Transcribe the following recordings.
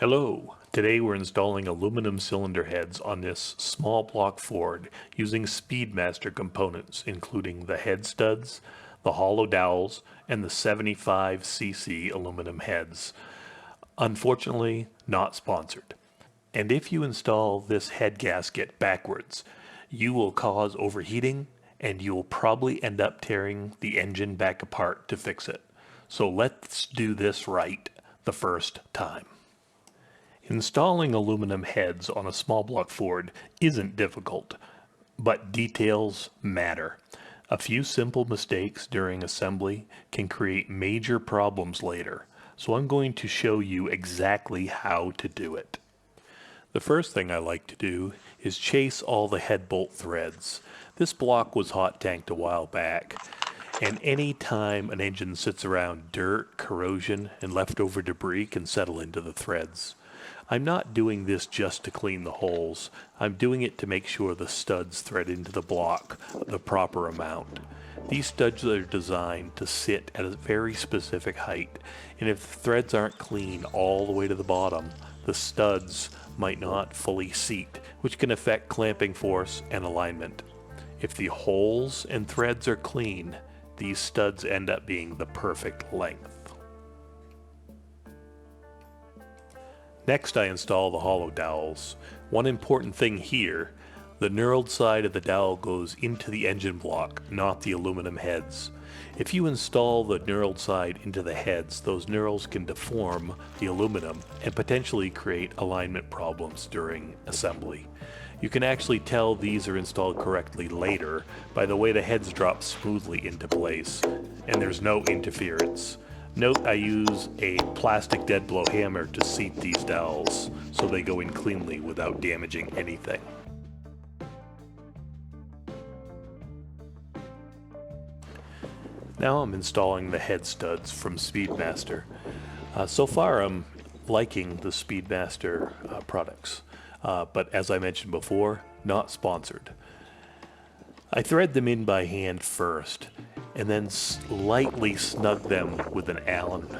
Hello, today we're installing aluminum cylinder heads on this small block Ford using Speedmaster components including the head studs, the hollow dowels, and the 75cc aluminum heads. Unfortunately, not sponsored. And if you install this head gasket backwards, you will cause overheating and you will probably end up tearing the engine back apart to fix it. So let's do this right the first time. Installing aluminum heads on a small block Ford isn't difficult, but details matter. A few simple mistakes during assembly can create major problems later, so I'm going to show you exactly how to do it. The first thing I like to do is chase all the head bolt threads. This block was hot tanked a while back, and any time an engine sits around, dirt, corrosion, and leftover debris can settle into the threads. I'm not doing this just to clean the holes. I'm doing it to make sure the studs thread into the block the proper amount. These studs are designed to sit at a very specific height, and if the threads aren't clean all the way to the bottom, the studs might not fully seat, which can affect clamping force and alignment. If the holes and threads are clean, these studs end up being the perfect length. Next, I install the hollow dowels. One important thing here, the knurled side of the dowel goes into the engine block, not the aluminum heads. If you install the knurled side into the heads, those knurls can deform the aluminum and potentially create alignment problems during assembly. You can actually tell these are installed correctly later by the way the heads drop smoothly into place, and there's no interference. Note I use a plastic dead blow hammer to seat these dowels so they go in cleanly without damaging anything. Now I'm installing the head studs from Speedmaster. So far I'm liking the Speedmaster products, but as I mentioned before, not sponsored. I thread them in by hand first, and then lightly snug them with an Allen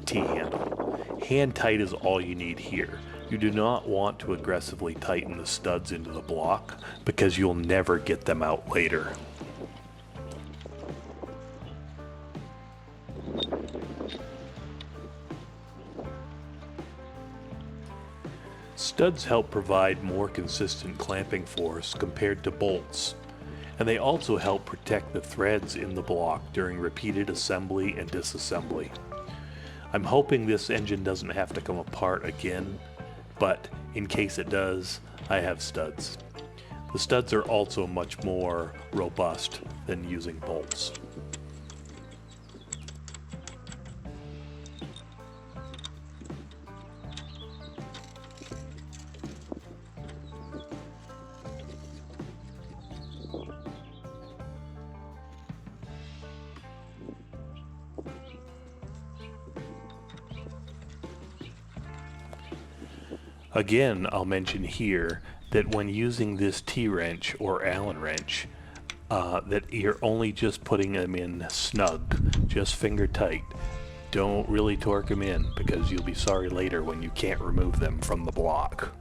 T-handle. Hand tight is all you need here. You do not want to aggressively tighten the studs into the block because you'll never get them out later. Studs help provide more consistent clamping force compared to bolts, and they also help protect the threads in the block during repeated assembly and disassembly. I'm hoping this engine doesn't have to come apart again, but in case it does, I have studs. The studs are also much more robust than using bolts. Again, I'll mention here that when using this T-wrench or Allen wrench, that you're only just putting them in snug, just finger tight. Don't really torque them in because you'll be sorry later when you can't remove them from the block.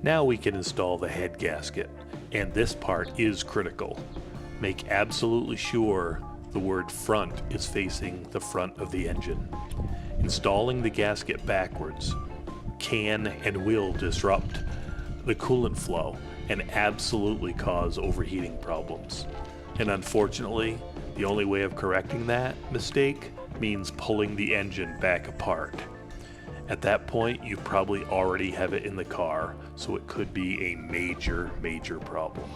Now we can install the head gasket, and this part is critical. Make absolutely sure the word front is facing the front of the engine. Installing the gasket backwards can and will disrupt the coolant flow and absolutely cause overheating problems. And unfortunately, the only way of correcting that mistake means pulling the engine back apart. At that point, you probably already have it in the car, so it could be a major problem.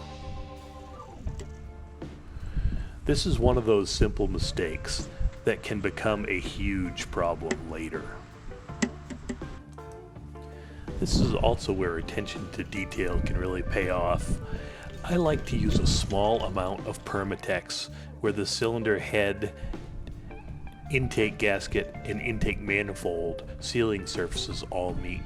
This is one of those simple mistakes that can become a huge problem later. This is also where attention to detail can really pay off. I like to use a small amount of Permatex where the cylinder head intake gasket, and intake manifold sealing surfaces all meet.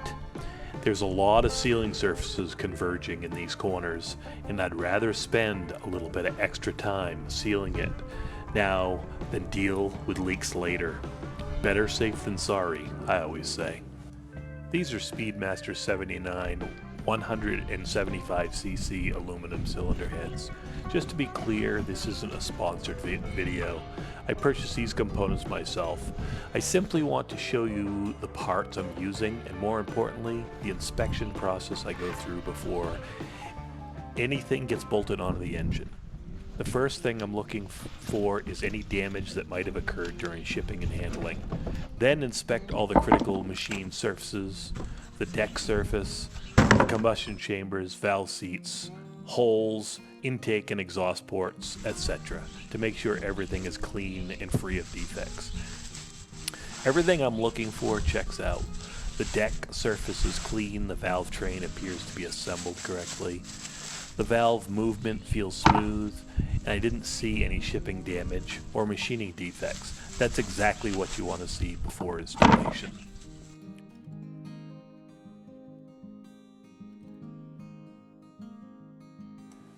There's a lot of sealing surfaces converging in these corners, and I'd rather spend a little bit of extra time sealing it now than deal with leaks later. Better safe than sorry, I always say. These are Speedmaster 79 175cc aluminum cylinder heads. Just to be clear, this isn't a sponsored video. I purchased these components myself. I simply want to show you the parts I'm using, and more importantly, the inspection process I go through before anything gets bolted onto the engine. The first thing I'm looking for is any damage that might have occurred during shipping and handling. Then inspect all the critical machine surfaces, the deck surface, the combustion chambers, valve seats, holes, intake and exhaust ports, etc., to make sure everything is clean and free of defects. Everything I'm looking for checks out. The deck surface is clean, the valve train appears to be assembled correctly, the valve movement feels smooth, and I didn't see any shipping damage or machining defects. That's exactly what you want to see before installation.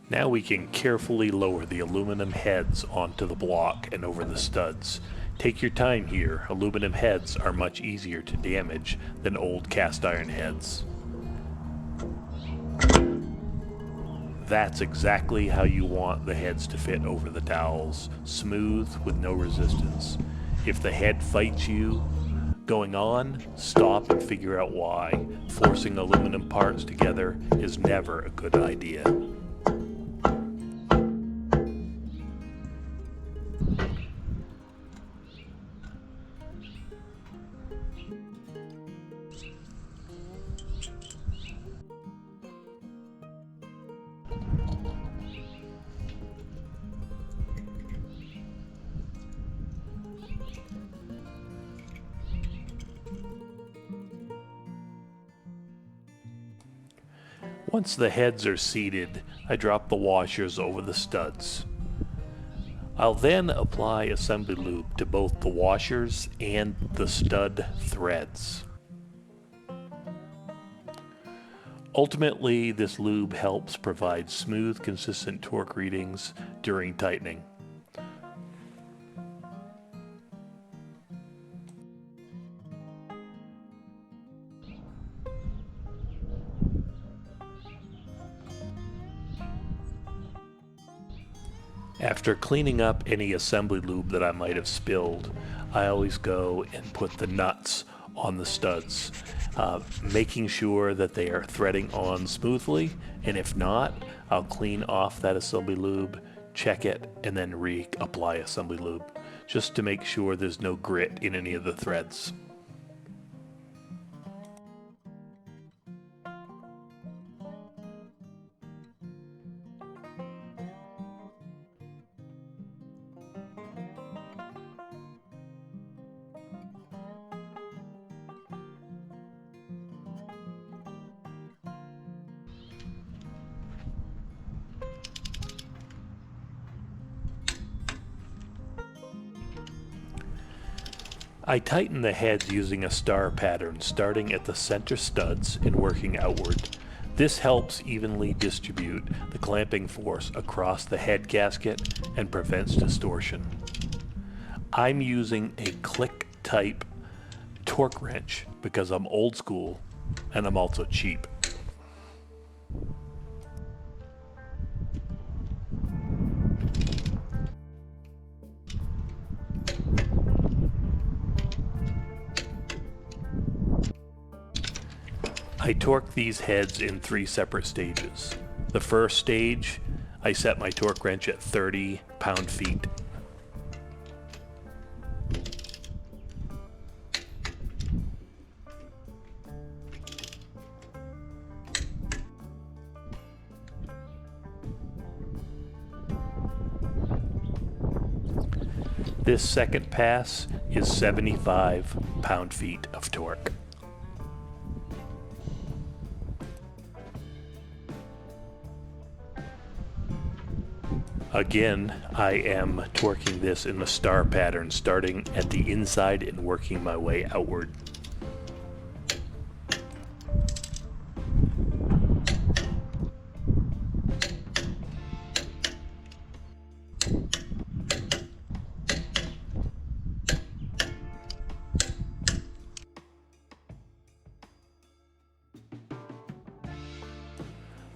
Now we can carefully lower the aluminum heads onto the block and over the studs. Take your time here. Aluminum heads are much easier to damage than old cast iron heads. That's exactly how you want the heads to fit over the dowels, smooth with no resistance. If the head fights you going on, stop and figure out why. Forcing aluminum parts together is never a good idea. Once the heads are seated, I drop the washers over the studs. I'll then apply assembly lube to both the washers and the stud threads. Ultimately, this lube helps provide smooth, consistent torque readings during tightening. After cleaning up any assembly lube that I might have spilled, I always go and put the nuts on the studs, making sure that they are threading on smoothly, and if not, I'll clean off that assembly lube, check it, and then reapply assembly lube, just to make sure there's no grit in any of the threads. I tighten the heads using a star pattern, starting at the center studs and working outward. This helps evenly distribute the clamping force across the head gasket and prevents distortion. I'm using a click type torque wrench because I'm old school and I'm also cheap. I torque these heads in 3 separate stages. The first stage, I set my torque wrench at 30 pound-feet. This second pass is 75 pound-feet of torque. Again, I am torquing this in a star pattern, starting at the inside and working my way outward.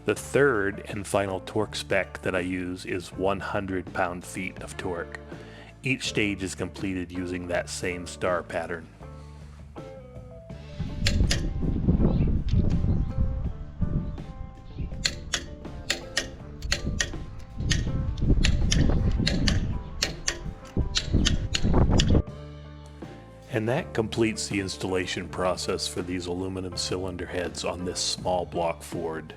The third and final torque spec that I use is 100 pound-feet of torque. Each stage is completed using that same star pattern. And that completes the installation process for these aluminum cylinder heads on this small block Ford.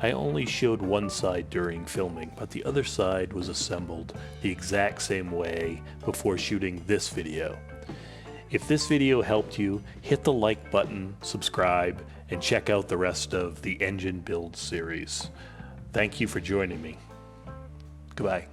I only showed one side during filming, but the other side was assembled the exact same way before shooting this video. If this video helped you, hit the like button, subscribe, and check out the rest of the engine build series. Thank you for joining me. Goodbye.